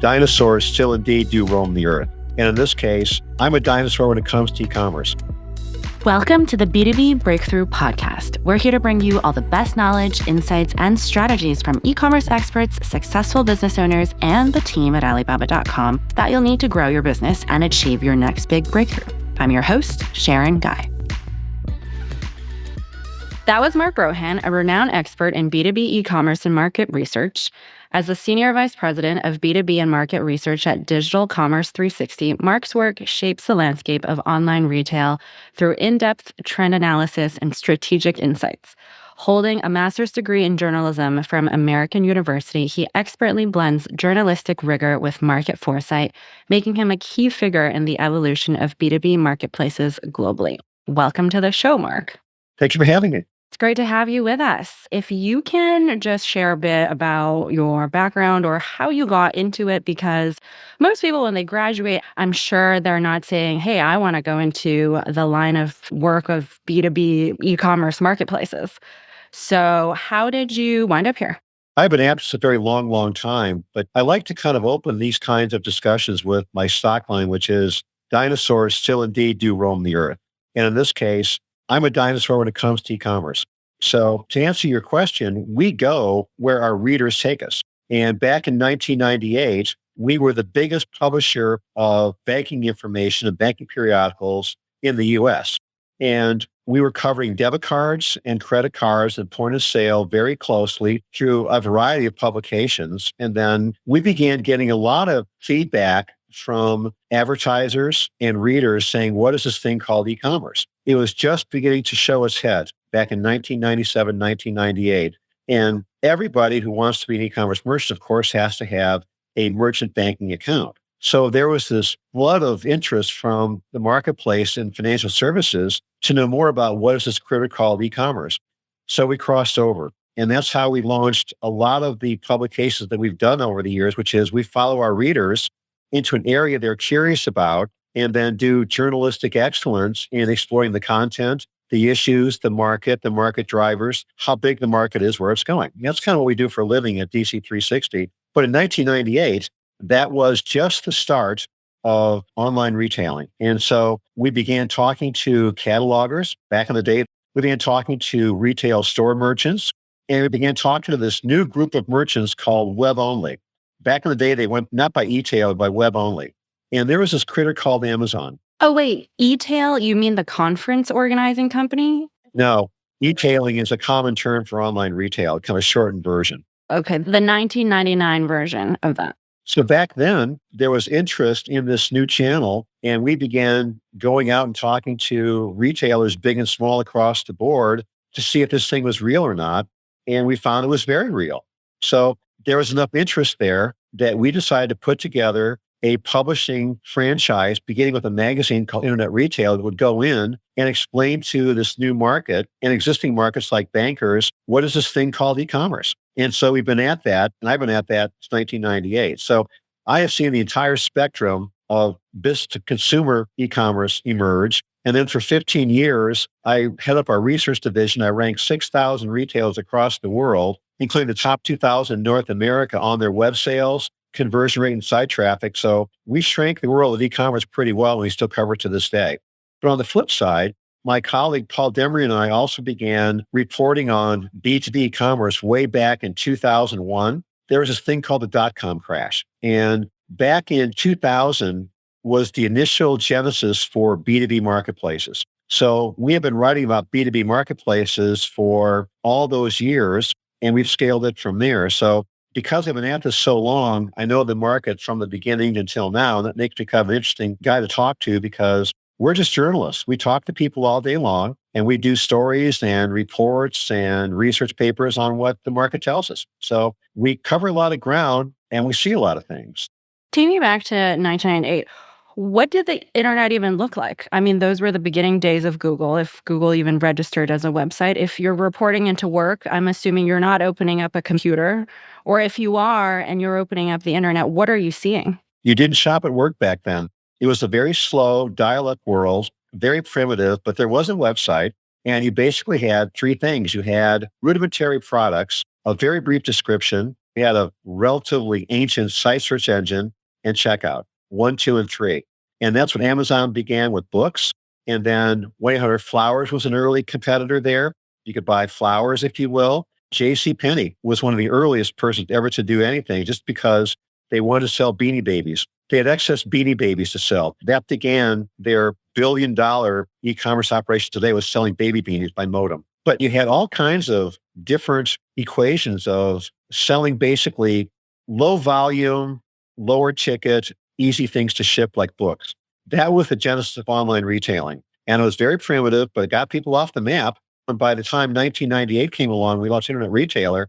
dinosaurs still indeed do roam the earth. And in this case, I'm a dinosaur when it comes to e-commerce. Welcome to the B2B Breakthrough Podcast. We're here to bring you all the best knowledge, insights, and strategies from e-commerce experts, successful business owners, and the team at Alibaba.com that you'll need to grow your business and achieve your next big breakthrough. I'm your host, Sharon Gai. That was Mark Brohan, a renowned expert in B2B e-commerce and market research. As the Senior Vice President of B2B and Market Research at Digital Commerce 360, Mark's work shapes the landscape of online retail through in-depth trend analysis and strategic insights. Holding a master's degree in journalism from American University, he expertly blends journalistic rigor with market foresight, making him a key figure in the evolution of B2B marketplaces globally. Welcome to the show, Mark. Thank you for having me. It's great to have you with us. If you can just share a bit about your background or how you got into it, because most people, when they graduate, I'm sure they're not saying, hey, I want to go into the line of work of B2B e-commerce marketplaces. So how did you wind up here? I've been at this a very long time, but I like to kind of open these kinds of discussions with my stock line, which is dinosaurs still indeed do roam the earth. And in this case, I'm a dinosaur when it comes to e-commerce. So to answer your question, we go where our readers take us. And back in 1998, we were the biggest publisher of banking information and banking periodicals in the US. And we were covering debit cards and credit cards and point of sale very closely through a variety of publications. And then we began getting a lot of feedback from advertisers and readers saying, what is this thing called e-commerce? It was just beginning to show its head back in 1997, 1998. And everybody who wants to be an e-commerce merchant, of course, has to have a merchant banking account. So there was this flood of interest from the marketplace and financial services to know more about what is this critter called e-commerce. So we crossed over. And that's how we launched a lot of the publications that we've done over the years, which is we follow our readers into an area they're curious about and then do journalistic excellence in exploring the content, the issues, the market drivers, how big the market is, where it's going. And that's kind of what we do for a living at DC 360. But in 1998, that was just the start of online retailing. And so we began talking to catalogers. Back in the day, we began talking to retail store merchants, and we began talking to this new group of merchants called web only. Back in the day, they went not by e-tail, but by web only. And there was this critter called Amazon. Oh, wait, e-tail, you mean the conference organizing company? No, e-tailing is a common term for online retail, kind of a shortened version. Okay, the 1999 version of that. So back then, there was interest in this new channel, and we began going out and talking to retailers, big and small, across the board to see if this thing was real or not. And we found it was very real. So there was enough interest there that we decided to put together a publishing franchise, beginning with a magazine called Internet Retail, that would go in and explain to this new market and existing markets like bankers, what is this thing called e-commerce? And so we've been at that, and I've been at that since 1998. So I have seen the entire spectrum of business to consumer e-commerce emerge. And then for 15 years, I head up our research division. I ranked 6,000 retailers across the world, including the top 2,000 in North America on their web sales, conversion rate, and site traffic. So we shrank the world of e-commerce pretty well, and we still cover it to this day. But on the flip side, my colleague Paul Demery and I also began reporting on B2B e-commerce way back in 2001. There was this thing called the dot-com crash. And back in 2000 was the initial genesis for B2B marketplaces. So we have been writing about B2B marketplaces for all those years, and we've scaled it from there. So because I've been at this so long, I know the market from the beginning until now, and that makes me kind of an interesting guy to talk to because we're just journalists. We talk to people all day long, and we do stories and reports and research papers on what the market tells us. So we cover a lot of ground, and we see a lot of things. Taking me back to 1998, what did the internet even look like? I mean, those were the beginning days of Google, if Google even registered as a website. If you're reporting into work, I'm assuming you're not opening up a computer. Or if you are and you're opening up the internet, what are you seeing? You didn't shop at work back then. It was a very slow dial-up world, very primitive, but there was a website, and you basically had three things. You had rudimentary products, a very brief description, We had a relatively ancient site search engine and checkout, one, two, and three. And that's when Amazon began with books. And then 1-800 Flowers was an early competitor there. You could buy flowers, if you will. J.C. Penney was one of the earliest persons ever to do anything just because they wanted to sell Beanie Babies. They had excess Beanie Babies to sell. That began their billion-dollar e-commerce operation today, was selling baby beanies by modem. But you had all kinds of different equations of selling basically low volume, lower ticket, easy things to ship like books. That was the genesis of online retailing. And it was very primitive, but it got people off the map. And by the time 1998 came along, we launched Internet Retailer.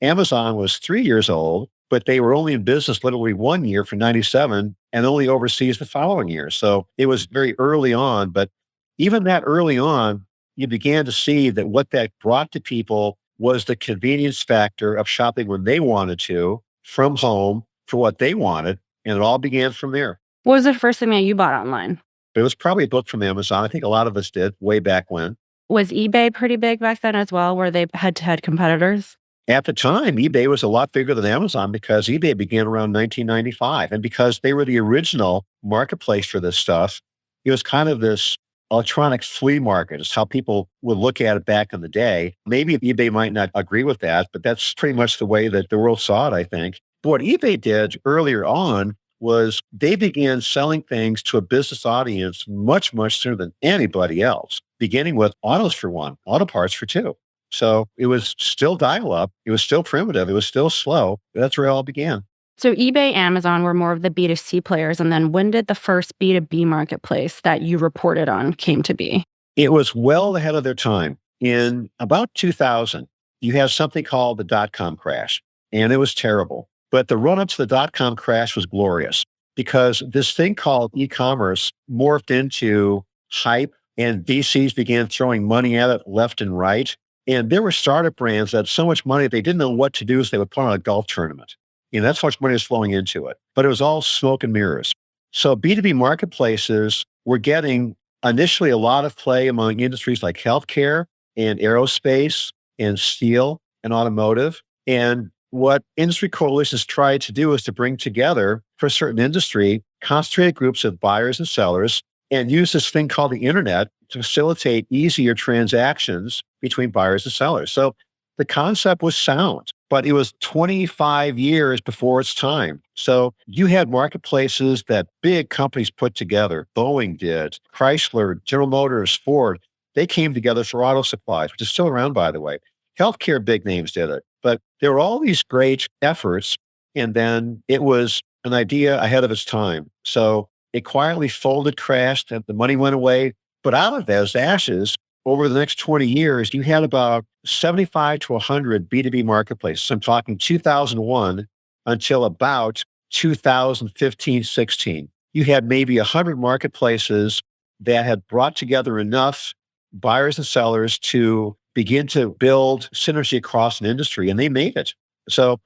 Amazon was 3 years old, but they were only in business literally 1 year from 97 and only overseas the following year. So it was very early on. But even that early on, you began to see that what that brought to people was the convenience factor of shopping when they wanted to, from home, for what they wanted. And it all began from there. What was the first thing that you bought online? It was probably a book from Amazon. I think a lot of us did way back when. Was eBay pretty big back then as well? Were they head-to-head competitors? At the time, eBay was a lot bigger than Amazon because eBay began around 1995. And because they were the original marketplace for this stuff, it was kind of this electronic flea market is how people would look at it back in the day. Maybe eBay might not agree with that, but that's pretty much the way that the world saw it, I think. But what eBay did earlier on was they began selling things to a business audience much, much sooner than anybody else, beginning with autos for one, auto parts for two. So it was still dial up. It was still primitive. It was still slow. That's where it all began. So eBay, Amazon were more of the B2C players. And then when did the first B2B marketplace that you reported on came to be? It was well ahead of their time. In about 2000, you have something called the dot-com crash, and it was terrible. But the run-up to the dot-com crash was glorious because this thing called e-commerce morphed into hype, and VCs began throwing money at it left and right. And there were startup brands that had so much money they didn't know what to do, so they would put on a golf tournament. That's how much money was flowing into it. But it was all smoke and mirrors. So B2B marketplaces were getting initially a lot of play among industries like healthcare and aerospace and steel and automotive. And what industry coalitions tried to do is to bring together, for a certain industry, concentrated groups of buyers and sellers and use this thing called the internet to facilitate easier transactions between buyers and sellers. So the concept was sound, but it was 25 years before its time. So you had marketplaces that big companies put together. Boeing did, Chrysler, General Motors, Ford. They came together for auto supplies, which is still around, by the way. Healthcare big names did it. But there were all these great efforts, and then it was an idea ahead of its time. So it quietly folded, crashed, and the money went away. But out of those ashes, over the next 20 years, you had about 75 to 100 B2B marketplaces. I'm talking 2001 until about 2015, 16. You had maybe 100 marketplaces that had brought together enough buyers and sellers to begin to build synergy across an industry, and they made it. So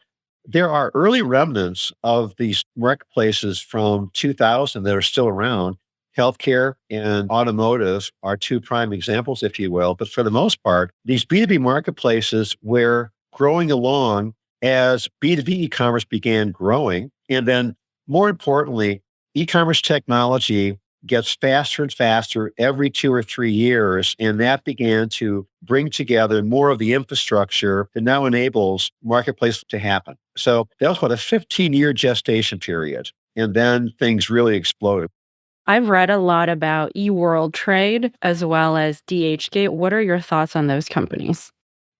there are early remnants of these marketplaces from 2000 that are still around. Healthcare and automotive are two prime examples, if you will. But for the most part, these B2B marketplaces were growing along as B2B e-commerce began growing. And then more importantly, e-commerce technology gets faster and faster every 2 or 3 years. And that began to bring together more of the infrastructure that now enables marketplace to happen. So that was about a 15-year gestation period. And then things really exploded. I've read a lot about eWorld Trade as well as DHgate. What are your thoughts on those companies?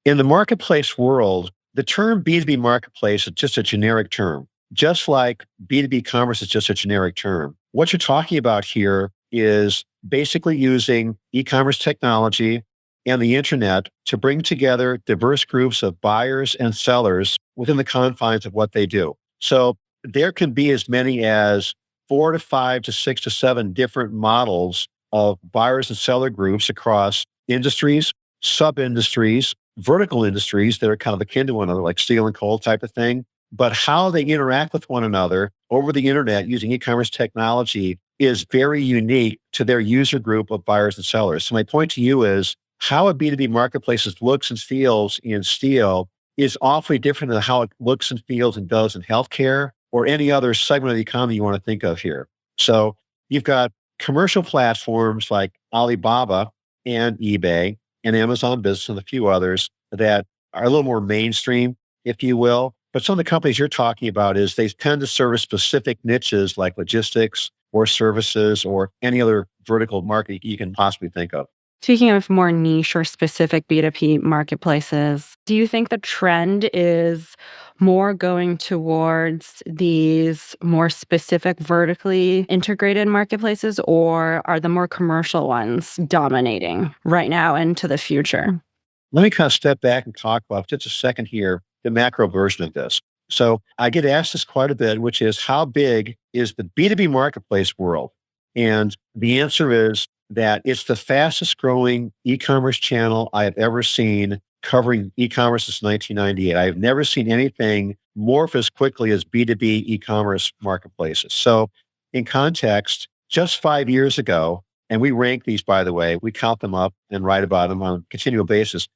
In the marketplace world, the term B2B marketplace is just a generic term, just like B2B commerce is just a generic term. What you're talking about here is basically using e-commerce technology and the internet to bring together diverse groups of buyers and sellers within the confines of what they do. So there can be as many as 4 to 5 to 6 to 7 different models of buyers and seller groups across industries, sub-industries, vertical industries that are kind of akin to one another, like steel and coal type of thing. But how they interact with one another over the internet using e-commerce technology is very unique to their user group of buyers and sellers. So my point to you is how a B2B marketplace looks and feels in steel is awfully different than how it looks and feels and does in healthcare or any other segment of the economy you want to think of here. So you've got commercial platforms like Alibaba and eBay and Amazon Business and a few others that are a little more mainstream, if you will. But some of the companies you're talking about is they tend to service specific niches like logistics or services or any other vertical market you can possibly think of. Speaking of more niche or specific B2B marketplaces, do you think the trend is more going towards these more specific vertically integrated marketplaces, or are the more commercial ones dominating right now and to the future? Let me kind of step back and talk about just a second here, the macro version of this. So I get asked this quite a bit, which is how big is the B2B marketplace world? And the answer is that it's the fastest growing e-commerce channel I have ever seen covering e-commerce since 1998. I have never seen anything morph as quickly as B2B e-commerce marketplaces. So in context, just 5 years ago, and we rank these, by the way, we count them up and write about them on a continual basis.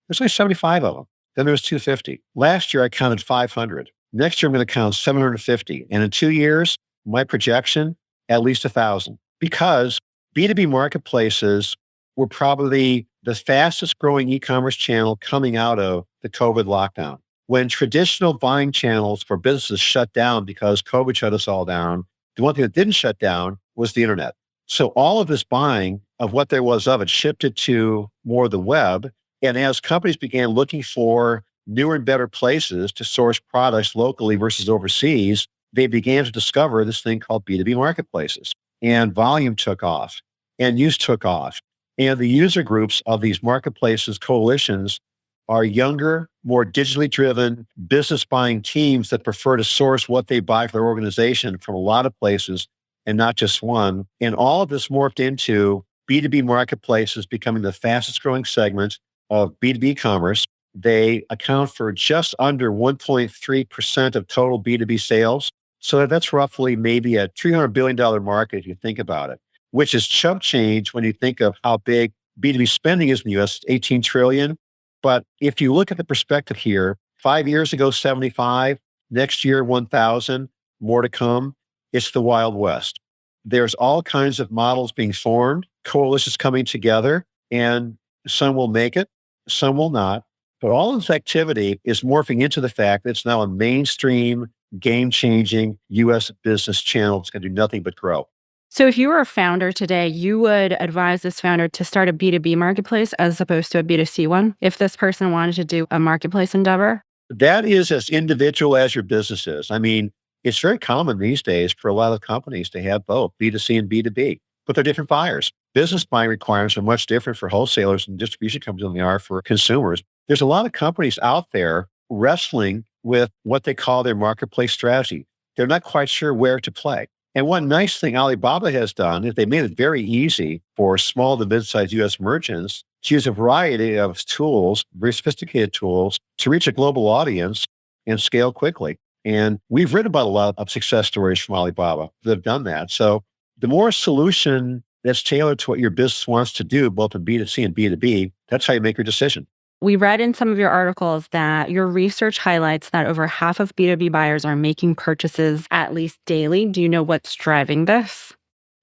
There's like 75 of them. Then there was 250. Last year, I counted 500. Next year, I'm going to count 750. And in 2 years, my projection, at least 1,000. Because B2B marketplaces were probably the fastest growing e-commerce channel coming out of the COVID lockdown. When traditional buying channels for businesses shut down because COVID shut us all down, the one thing that didn't shut down was the internet. So all of this buying of what there was of it shifted to more the web. And as companies began looking for newer and better places to source products locally versus overseas, they began to discover this thing called B2B marketplaces. And volume took off and use took off. And the user groups of these marketplaces, coalitions, are younger, more digitally driven business buying teams that prefer to source what they buy for their organization from a lot of places and not just one. And all of this morphed into B2B marketplaces becoming the fastest growing segment of B2B commerce. They account for just under 1.3% of total B2B sales. So that's roughly maybe a $300 billion market if you think about it, which is chump change when you think of how big B2B spending is in the US, 18 trillion. But if you look at the perspective here, 5 years ago, 75, next year, 1,000, more to come. It's the Wild West. There's all kinds of models being formed, coalitions coming together, and some will make it, some will not. But all this activity is morphing into the fact that it's now a mainstream, game-changing US business channel that's going to do nothing but grow. So if you were a founder today, you would advise this founder to start a B2B marketplace as opposed to a B2C one if this person wanted to do a marketplace endeavor? That is as individual as your business is. I mean, it's very common these days for a lot of companies to have both B2C and B2B, but they're different buyers. Business buying requirements are much different for wholesalers and distribution companies than they are for consumers. There's a lot of companies out there wrestling with what they call their marketplace strategy. They're not quite sure where to play. And one nice thing Alibaba has done is they made it very easy for small to mid-sized US merchants to use a variety of tools, very sophisticated tools, to reach a global audience and scale quickly. And we've written about a lot of success stories from Alibaba that have done that. So the more solution that's tailored to what your business wants to do, both in B2C and B2B, that's how you make your decision. We read in some of your articles that your research highlights that over half of B2B buyers are making purchases at least daily. Do you know what's driving this?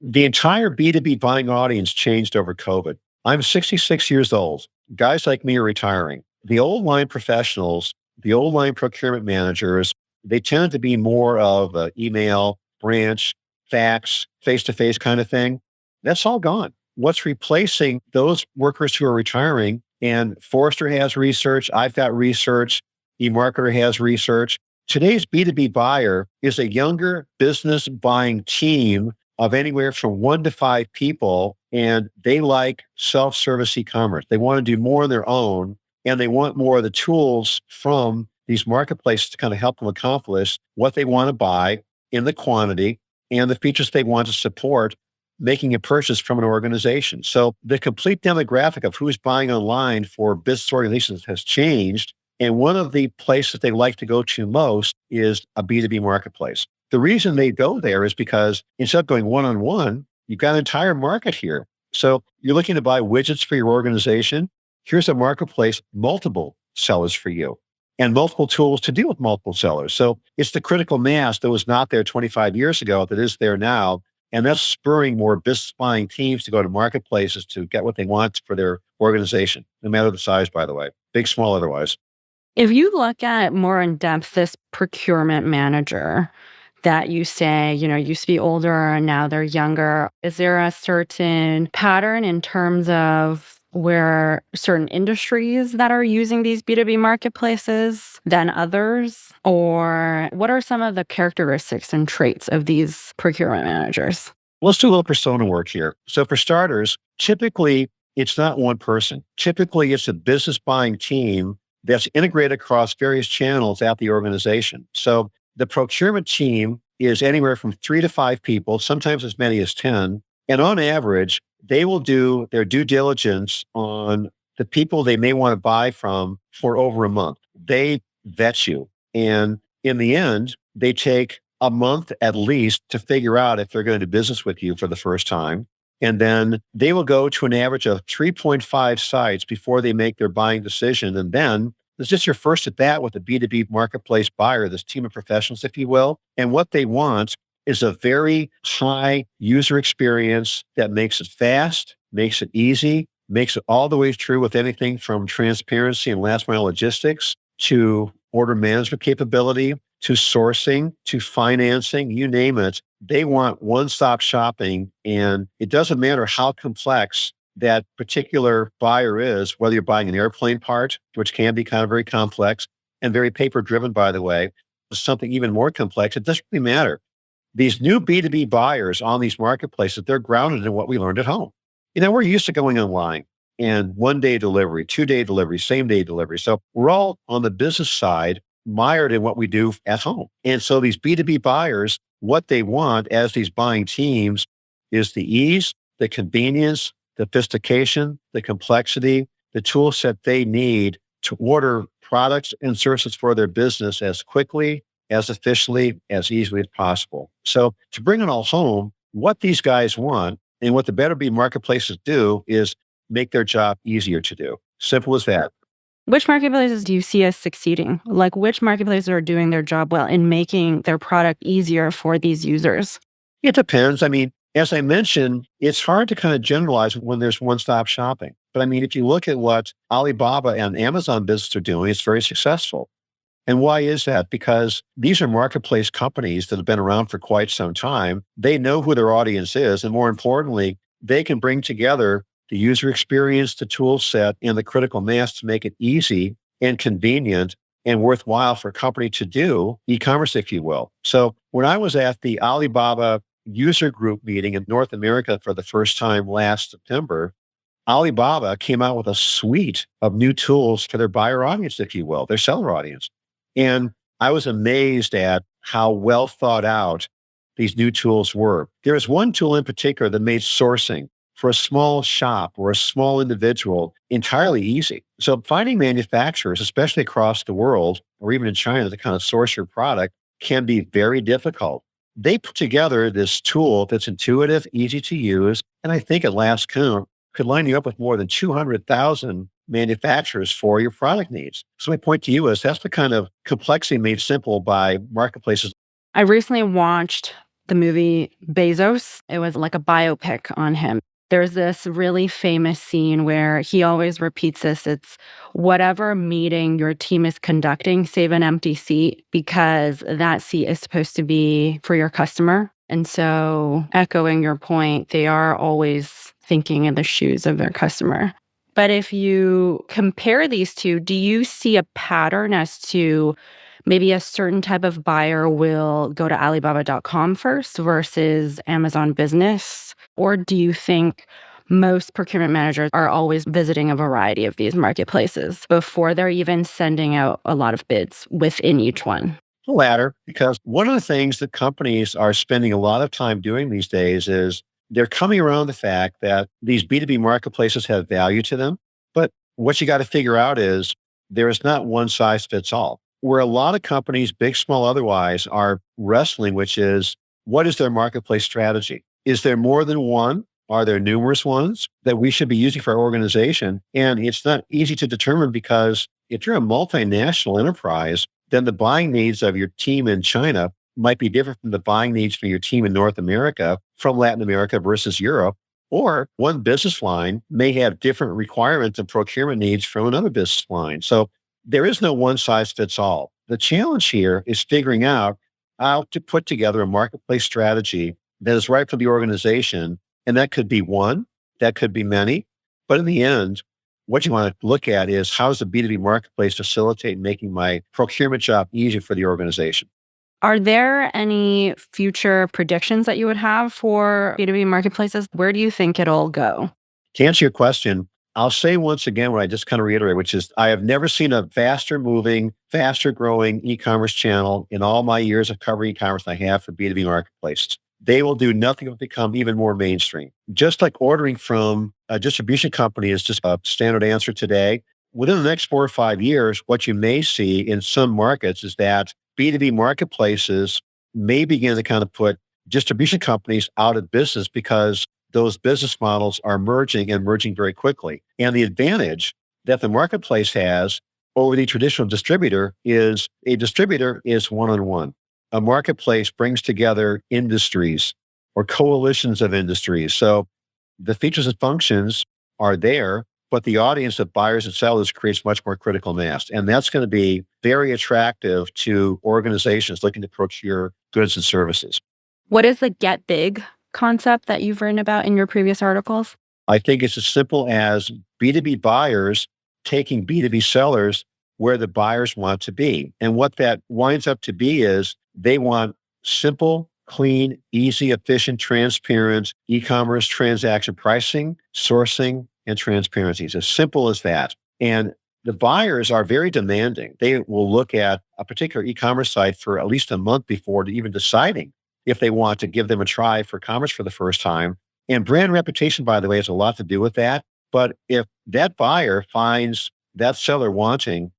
The entire B2B buying audience changed over COVID. I'm 66 years old. Guys like me are retiring. The old line professionals, the old line procurement managers, they tended to be more of an email, branch, fax, face-to-face kind of thing. That's all gone. What's replacing those workers who are retiring, and Forrester has research, I've got research, eMarketer has research. Today's B2B buyer is a younger business buying team of anywhere from 1 to 5 people, and they like self-service e-commerce. They want to do more on their own, and they want more of the tools from these marketplaces to kind of help them accomplish what they want to buy in the quantity and the features they want to support making a purchase from an organization. So the complete demographic of who's buying online for business organizations has changed. And one of the places they like to go to most is a B2B marketplace. The reason they go there is because instead of going one-on-one, you've got an entire market here. So you're looking to buy widgets for your organization. Here's a marketplace, multiple sellers for you. and multiple tools to deal with multiple sellers. So it's the critical mass that was not there 25 years ago that is there now. And that's spurring more business buying teams to go to marketplaces to get what they want for their organization, no matter the size, by the way, big, small, otherwise. If you look at more in depth this procurement manager that you say, used to be older and now they're younger, is there a certain pattern in terms of where certain industries that are using these B2B marketplaces than others? Or what are some of the characteristics and traits of these procurement managers? Let's do a little persona work here. So for starters, typically it's not one person. Typically it's a business buying team that's integrated across various channels at the organization. So the procurement team is anywhere from 3 to 5 people, sometimes as many as 10. And on average, they will do their due diligence on the people they may want to buy from for over a month. They vet you. And in the end, they take a month at least to figure out if they're going to do business with you for the first time. And then they will go to an average of 3.5 sites before they make their buying decision. And then it's just your first at bat with a B2B marketplace buyer, this team of professionals, if you will. And what they want is a very high user experience that makes it fast, makes it easy, makes it all the way through with anything from transparency and last mile logistics to order management capability, to sourcing, to financing, you name it. They want one-stop shopping. And it doesn't matter how complex that particular buyer is, whether you're buying an airplane part, which can be kind of very complex and very paper-driven, by the way, or something even more complex, it doesn't really matter. These new B2B buyers on these marketplaces, they're grounded in what we learned at home. We're used to going online and 1-day delivery, 2-day delivery, same-day delivery. So we're all on the business side mired in what we do at home. And so these B2B buyers, what they want as these buying teams is the ease, the convenience, the sophistication, the complexity, the tool set they need to order products and services for their business as quickly, as efficiently, as easily as possible. So to bring it all home, what these guys want and what the B2B marketplaces do is make their job easier to do. Simple as that. Which marketplaces do you see as succeeding? Like which marketplaces are doing their job well in making their product easier for these users? It depends. As I mentioned, it's hard to kind of generalize when there's one-stop shopping. But if you look at what Alibaba and Amazon business are doing, it's very successful. And why is that? Because these are marketplace companies that have been around for quite some time. They know who their audience is. And more importantly, they can bring together the user experience, the tool set, and the critical mass to make it easy and convenient and worthwhile for a company to do e-commerce, if you will. So when I was at the Alibaba user group meeting in North America for the first time last September, Alibaba came out with a suite of new tools for their buyer audience, if you will, their seller audience. And I was amazed at how well thought out these new tools were. There was one tool in particular that made sourcing for a small shop or a small individual entirely easy. So finding manufacturers, especially across the world or even in China, to kind of source your product can be very difficult. They put together this tool that's intuitive, easy to use, and I think at last count could line you up with more than 200,000 manufacturers for your product needs. So my point to you is that's the kind of complexity made simple by marketplaces. I recently watched the movie Bezos. It was like a biopic on him. There's this really famous scene where he always repeats this. It's whatever meeting your team is conducting, save an empty seat because that seat is supposed to be for your customer. And so echoing your point, they are always thinking in the shoes of their customer. But if you compare these two, do you see a pattern as to maybe a certain type of buyer will go to Alibaba.com first versus Amazon Business? Or do you think most procurement managers are always visiting a variety of these marketplaces before they're even sending out a lot of bids within each one? The latter, because one of the things that companies are spending a lot of time doing these days is they're coming around the fact that these B2B marketplaces have value to them. But what you got to figure out is there is not one size fits all. Where a lot of companies, big, small, otherwise, are wrestling, which is what is their marketplace strategy? Is there more than one? Are there numerous ones that we should be using for our organization? And it's not easy to determine because if you're a multinational enterprise, then the buying needs of your team in China might be different from the buying needs from your team in North America, from Latin America versus Europe. Or one business line may have different requirements and procurement needs from another business line. So there is no one size fits all. The challenge here is figuring out how to put together a marketplace strategy that is right for the organization. And that could be one, that could be many. But in the end, what you want to look at is how does the B2B marketplace facilitate making my procurement job easier for the organization? Are there any future predictions that you would have for B2B marketplaces? Where do you think it'll go? To answer your question, I'll say once again what I just kind of reiterate, which is I have never seen a faster moving, faster growing e-commerce channel in all my years of covering e-commerce than I have for B2B marketplaces. They will do nothing but become even more mainstream. Just like ordering from a distribution company is just a standard answer today. Within the next 4 or 5 years, what you may see in some markets is that B2B marketplaces may begin to kind of put distribution companies out of business because those business models are merging and merging very quickly. And the advantage that the marketplace has over the traditional distributor is a distributor is one-on-one. A marketplace brings together industries or coalitions of industries. So the features and functions are there, but the audience of buyers and sellers creates much more critical mass. And that's going to be very attractive to organizations looking to procure goods and services. What is the get big concept that you've written about in your previous articles? I think it's as simple as B2B buyers taking B2B sellers where the buyers want to be. And what that winds up to be is they want simple, clean, easy, efficient, transparent e-commerce transaction pricing, sourcing, and transparency. It's as simple as that. And the buyers are very demanding. They will look at a particular e-commerce site for at least a month before even deciding if they want to give them a try for commerce for the first time. And brand reputation, by the way, has a lot to do with that. But if that buyer finds that seller wanting,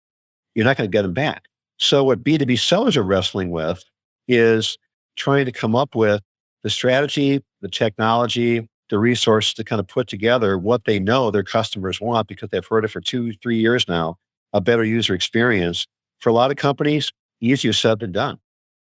you're not going to get them back. So what B2B sellers are wrestling with is trying to come up with the strategy, the technology, the resources to kind of put together what they know their customers want because they've heard it for 2-3 years now, a better user experience. For a lot of companies, easier said than done.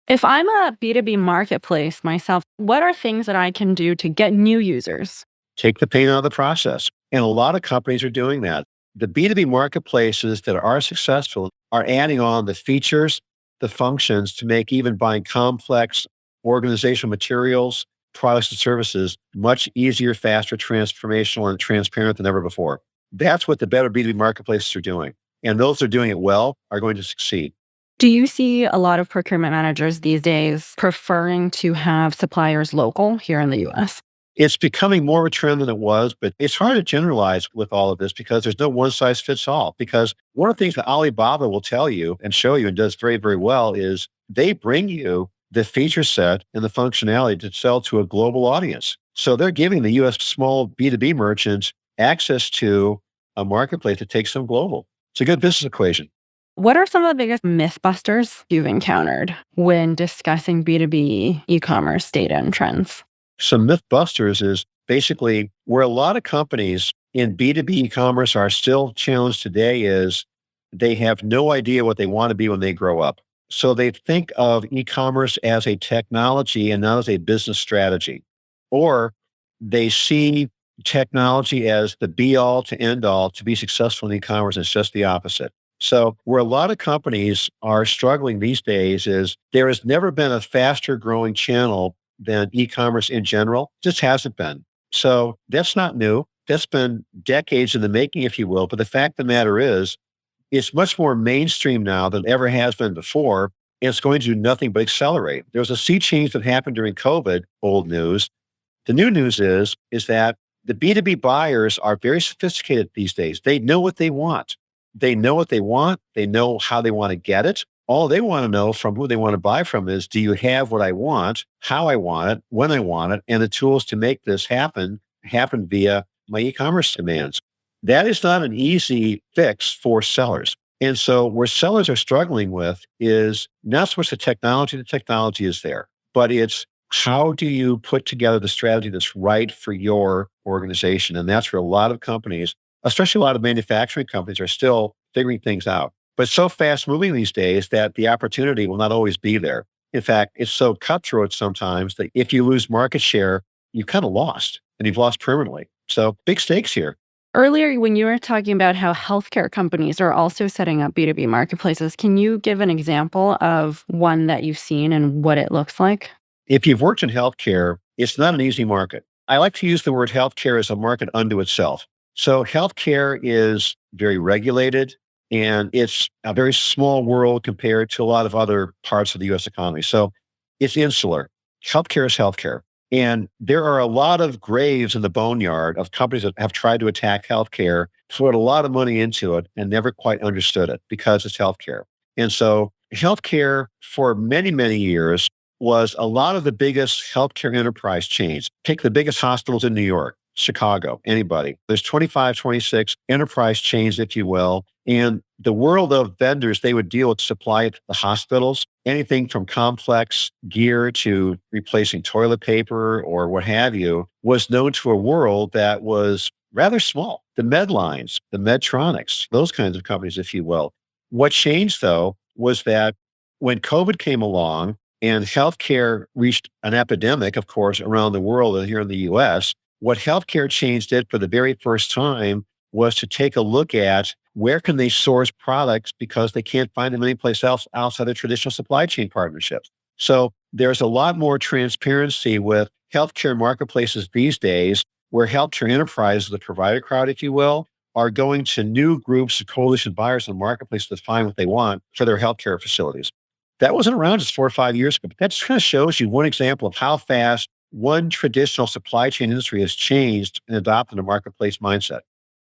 If I'm a B2B marketplace myself, what are things that I can do to get new users? Take the pain out of the process. And a lot of companies are doing that. The B2B marketplaces that are successful are adding on the features, the functions to make even buying complex organizational materials, products and services much easier, faster, transformational, and transparent than ever before. That's what the better B2B marketplaces are doing. And those that are doing it well are going to succeed. Do you see a lot of procurement managers these days preferring to have suppliers local here in the US? It's becoming more of a trend than it was, but it's hard to generalize with all of this because there's no one size fits all. Because one of the things that Alibaba will tell you and show you and does very, very well is they bring you the feature set and the functionality to sell to a global audience. So they're giving the US small B2B merchants access to a marketplace that takes them global. It's a good business equation. What are some of the biggest mythbusters you've encountered when discussing B2B e-commerce data and trends? Some mythbusters is basically where a lot of companies in B2B e-commerce are still challenged today is they have no idea what they want to be when they grow up. So they think of e-commerce as a technology and not as a business strategy. Or they see technology as the be all to end all to be successful in e-commerce. It's just the opposite. So where a lot of companies are struggling these days is there has never been a faster growing channel than e-commerce in general. Just hasn't been. So that's not new. That's been decades in the making, if you will. But the fact of the matter is, it's much more mainstream now than ever has been before. And it's going to do nothing but accelerate. There was a sea change that happened during COVID, old news. The new news is that the B2B buyers are very sophisticated these days. They know what they want. They know what they want. They know how they want to get it. All they want to know from who they want to buy from is, do you have what I want, how I want it, when I want it, and the tools to make this happen via my e-commerce demands. That is not an easy fix for sellers. And so where sellers are struggling with is not so much the technology is there, but it's how do you put together the strategy that's right for your organization? And that's where a lot of companies, especially a lot of manufacturing companies, are still figuring things out. But it's so fast moving these days that the opportunity will not always be there. In fact, it's so cutthroat sometimes that if you lose market share, you've kind of lost and you've lost permanently. So big stakes here. Earlier, when you were talking about how healthcare companies are also setting up B2B marketplaces, can you give an example of one that you've seen and what it looks like? If you've worked in healthcare, it's not an easy market. I like to use the word healthcare as a market unto itself. So healthcare is very regulated and it's a very small world compared to a lot of other parts of the US economy. So it's insular. Healthcare is healthcare. And there are a lot of graves in the boneyard of companies that have tried to attack healthcare, put a lot of money into it, and never quite understood it because it's healthcare. And so, healthcare for many, many years was a lot of the biggest healthcare enterprise chains. Take the biggest hospitals in New York, Chicago, anybody. There's 25, 26 enterprise chains, if you will. And the world of vendors, they would deal with supply to the hospitals, anything from complex gear to replacing toilet paper or what have you, was known to a world that was rather small. The Medlines, the Medtronics, those kinds of companies, if you will. What changed, though, was that when COVID came along and healthcare reached an epidemic, of course, around the world and here in the US, what healthcare chains did for the very first time was to take a look at where can they source products because they can't find them anyplace else outside of traditional supply chain partnerships. So there's a lot more transparency with healthcare marketplaces these days where healthcare enterprises, the provider crowd, if you will, are going to new groups of coalition buyers in the marketplace to find what they want for their healthcare facilities. That wasn't around just 4 or 5 years ago, but that just kind of shows you one example of how fast one traditional supply chain industry has changed and adopted a marketplace mindset.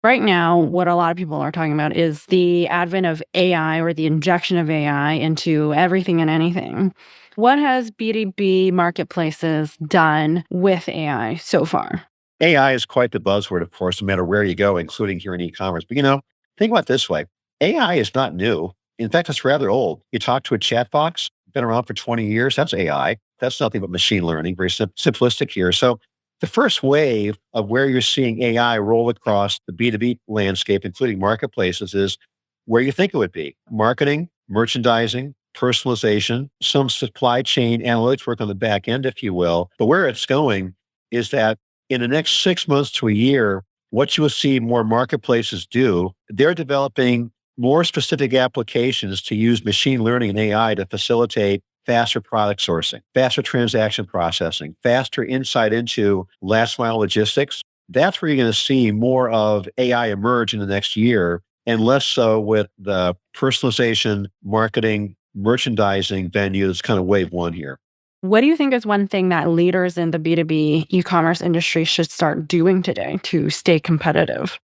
Right now, what a lot of people are talking about is the advent of AI or the injection of AI into everything and anything. What has B2B marketplaces done with AI so far? AI is quite the buzzword, of course, no matter where you go, including here in e-commerce. But think about it this way. AI is not new. In fact, it's rather old. You talk to a chat box, been around for 20 years. That's AI. That's nothing but machine learning, very simplistic here. So the first wave of where you're seeing AI roll across the B2B landscape, including marketplaces, is where you think it would be. Marketing, merchandising, personalization, some supply chain analytics work on the back end, if you will. But where it's going is that in the next 6 months to a year, what you will see more marketplaces do, they're developing more specific applications to use machine learning and AI to facilitate faster product sourcing, faster transaction processing, faster insight into last mile logistics. That's where you're going to see more of AI emerge in the next year and less so with the personalization, marketing, merchandising venues, kind of wave one here. What do you think is one thing that leaders in the B2B e-commerce industry should start doing today to stay competitive?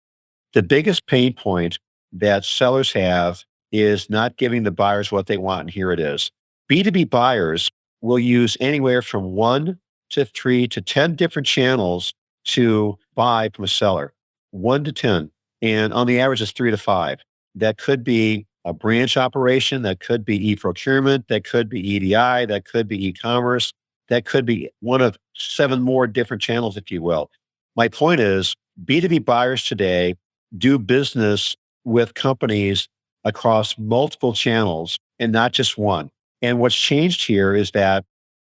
The biggest pain point that sellers have is not giving the buyers what they want. And here it is. B2B buyers will use anywhere from 1 to 3 to 10 different channels to buy from a seller, 1 to 10. And on the average, it's 3 to 5. That could be a branch operation, that could be e-procurement, that could be EDI, that could be e-commerce, that could be one of 7 more different channels, if you will. My point is, B2B buyers today do business with companies across multiple channels and not just one. And what's changed here is that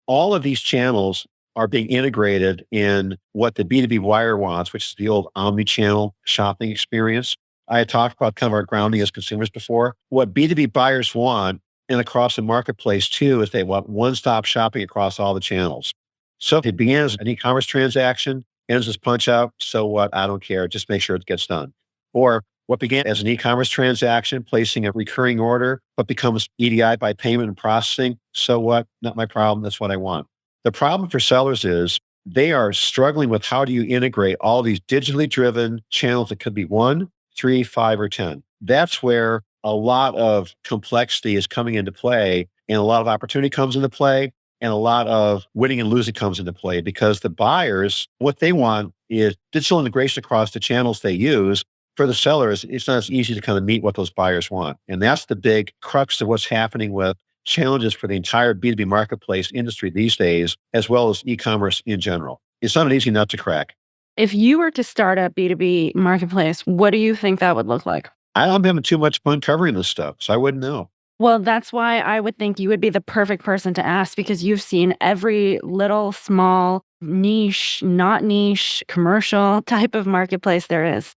all of these channels are being integrated in what the B2B buyer wants, which is the old omni-channel shopping experience. I had talked about kind of our grounding as consumers before. What B2B buyers want and across the marketplace too is they want one-stop shopping across all the channels. So if it began as an e-commerce transaction, ends as punch out, so what? I don't care. Just make sure it gets done. Or what began as an e-commerce transaction, placing a recurring order, but becomes EDI by payment and processing. So what? Not my problem. That's what I want. The problem for sellers is they are struggling with how do you integrate all these digitally driven channels that could be 1, 3, 5, or 10. That's where a lot of complexity is coming into play and a lot of opportunity comes into play and a lot of winning and losing comes into play because the buyers, what they want is digital integration across the channels they use. For the sellers, it's not as easy to kind of meet what those buyers want. And that's the big crux of what's happening with challenges for the entire B2B marketplace industry these days, as well as e-commerce in general. It's not an easy nut to crack. If you were to start a B2B marketplace, what do you think that would look like? I'm having too much fun covering this stuff, so I wouldn't know. Well, that's why I would think you would be the perfect person to ask, because you've seen every little small niche, not niche, commercial type of marketplace there is.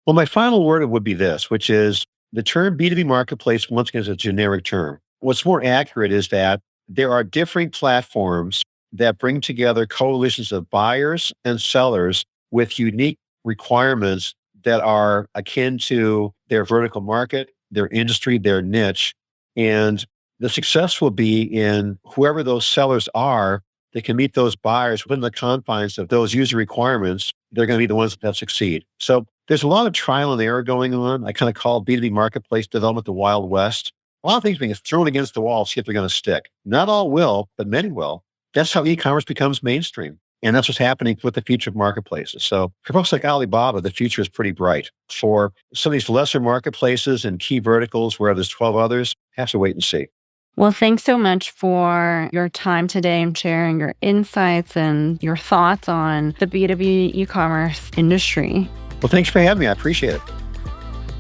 Well, my final word would be this, which is the term B2B marketplace, once again, is a generic term. What's more accurate is that there are different platforms that bring together coalitions of buyers and sellers with unique requirements that are akin to their vertical market, their industry, their niche. And the success will be in whoever those sellers are that can meet those buyers within the confines of those user requirements. They're going to be the ones that succeed. So there's a lot of trial and error going on. I kind of call B2B marketplace development the Wild West. A lot of things being thrown against the wall, see if they're going to stick. Not all will, but many will. That's how e-commerce becomes mainstream. And that's what's happening with the future of marketplaces. So for folks like Alibaba, the future is pretty bright. For some of these lesser marketplaces and key verticals where there's 12 others, have to wait and see. Well, thanks so much for your time today and sharing your insights and your thoughts on the B2B e-commerce industry. Well, thanks for having me. I appreciate it.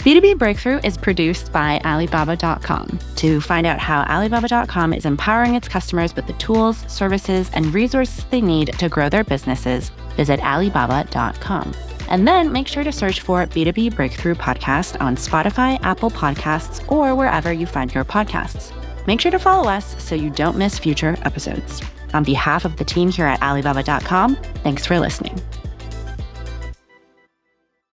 B2B Breakthrough is produced by Alibaba.com. To find out how Alibaba.com is empowering its customers with the tools, services, and resources they need to grow their businesses, visit Alibaba.com. And then make sure to search for B2B Breakthrough Podcast on Spotify, Apple Podcasts, or wherever you find your podcasts. Make sure to follow us so you don't miss future episodes. On behalf of the team here at Alibaba.com, thanks for listening.